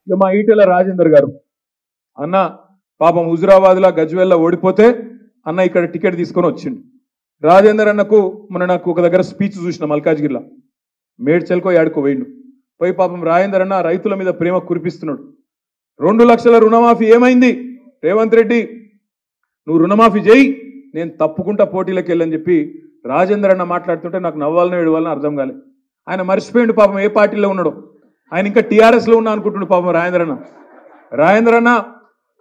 ఇక మా ఈటెల రాజేందర్ గారు అన్న పాపం హుజురాబాద్లో గజ్వేల్లో ఓడిపోతే అన్న ఇక్కడ టికెట్ తీసుకొని వచ్చిండు. రాజేందర్ అన్నకు మొన్న నాకు ఒక దగ్గర స్పీచ్ చూసిన మల్కాజ్గిరిలో, మేడ్చల్కో యాడుకో పోయిండు. పోయి పాపం రాజేందర్ అన్న రైతుల మీద ప్రేమ కురిపిస్తున్నాడు. 2 లక్షల రుణమాఫీ ఏమైంది? రేవంత్ రెడ్డి నువ్వు రుణమాఫీ చేయి, నేను తప్పుకుంటా పోటీలకు వెళ్ళని చెప్పి రాజేందర్ అన్న మాట్లాడుతుంటే నాకు నవ్వాలనో ఏడవాలనో అర్థం కాలేదు. ఆయన మర్చిపోయిండు పాపం ఏ పార్టీలో ఉన్నాడో. ఆయన ఇంకా టీఆర్ఎస్లో ఉన్నా అనుకుంటుండు పాపం రాజేందర్ అన్న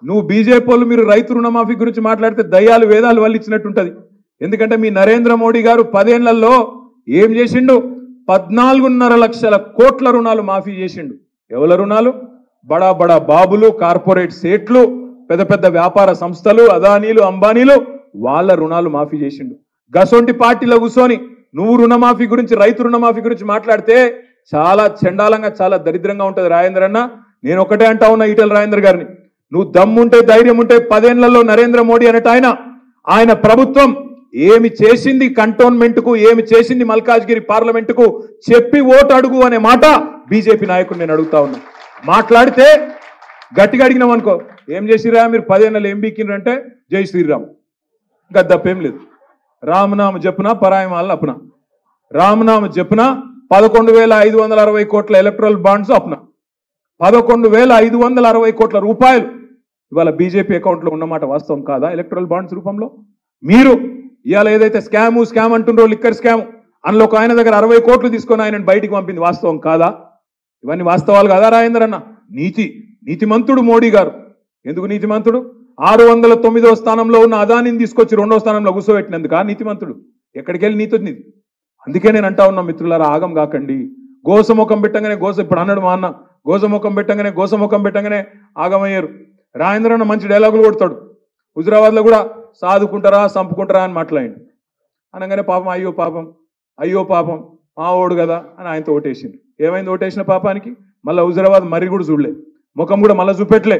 నువ్వు బీజేపీ వాళ్ళు మీరు రైతు రుణమాఫీ గురించి మాట్లాడితే దయ్యాలు వేదాలు వాళ్ళు ఇచ్చినట్టుంటది. ఎందుకంటే మీ నరేంద్ర మోడీ గారు 10 ఏళ్లలో ఏం చేసిండు? 14.5 లక్షల కోట్ల రుణాలు మాఫీ చేసిండు. ఎవల రుణాలు? బడా బడా బాబులు, కార్పొరేట్ సేట్లు, పెద్ద పెద్ద వ్యాపార సంస్థలు, అదానీలు, అంబానీలు, వాళ్ళ రుణాలు మాఫీ చేసిండు. గసొంటి పార్టీలో కూర్చొని నువ్వు రుణమాఫీ గురించి, రైతు రుణమాఫీ గురించి మాట్లాడితే చాలా చండాలంగా, చాలా దరిద్రంగా ఉంటుంది రాజేందర్ అన్న. నేను ఒకటే అంటా ఉన్నా ఈటెల రాజేందర్ గారిని, నువ్వు దమ్ముంటే ధైర్యం ఉంటే 10 ఏళ్లలో నరేంద్ర మోడీ అనట ఆయన ప్రభుత్వం ఏమి చేసింది కంటోన్మెంట్ కు, ఏమి చేసింది మల్కాజ్గిరి పార్లమెంట్ కు చెప్పి ఓటు అడుగు అనే మాట బీజేపీ నాయకుడు నేను అడుగుతా ఉన్నా. మాట్లాడితే గట్టిగా అడిగినాం అనుకో, ఏం చేసిరా మీరు 10 ఏళ్ళు ఏం బీకిండ్రంటే జై శ్రీరామ్, ఇంకా తప్పేం లేదు. రామనామ చెప్పున పరాయమాలను అప్పున, రామనామ చెప్పున 11,560 కోట్ల ఎలక్ట్రల్ బాండ్స్ అప్పున 11,560 కోట్ల రూపాయలు ఇవాళ బీజేపీ అకౌంట్లో ఉన్నమాట వాస్తవం కాదా? ఎలక్ట్రల్ బాండ్స్ రూపంలో మీరు ఇవాళ ఏదైతే స్కామ్ అంటుండ్రో, లిక్కర్ స్కామ్, అందులో ఒక ఆయన దగ్గర 60 కోట్లు తీసుకొని ఆయనను బయటికి పంపింది వాస్తవం కాదా? ఇవన్నీ వాస్తవాలు కాదా రాజేందర్ అన్న? నీతిమంతుడు మోడీ గారు. ఎందుకు నీతిమంతుడు? 609వ స్థానంలో ఉన్న అదానిని తీసుకొచ్చి 2వ స్థానంలో కూర్చోబెట్టినందుక నీతిమంతుడు? ఎక్కడికి వెళ్ళి నీతి వచ్చింది? అందుకే నేను అంటా ఉన్నా మిత్రులారా, ఆగం కాకండి. గోసముఖం పెట్టంగానే ఇప్పుడు అన్నాడు మా అన్న, గోసముఖం పెట్టంగానే ఆగమయ్యారు. రాజేంద్ర అన్న మంచి డైలాగులు కొడతాడు. హుజురాబాద్లో కూడా సాదుకుంటారా చంపుకుంటారా అని మాట్లాడిండు. అనగానే పాపం అయ్యో పాపం మా ఓడు కదా అని ఆయనతో ఓటేసిండు. ఏమైంది ఓటేసిన పాపానికి? మళ్ళీ హుజురాబాద్ మరి కూడా చూడలే, ముఖం కూడా మళ్ళీ చూపెట్టలే.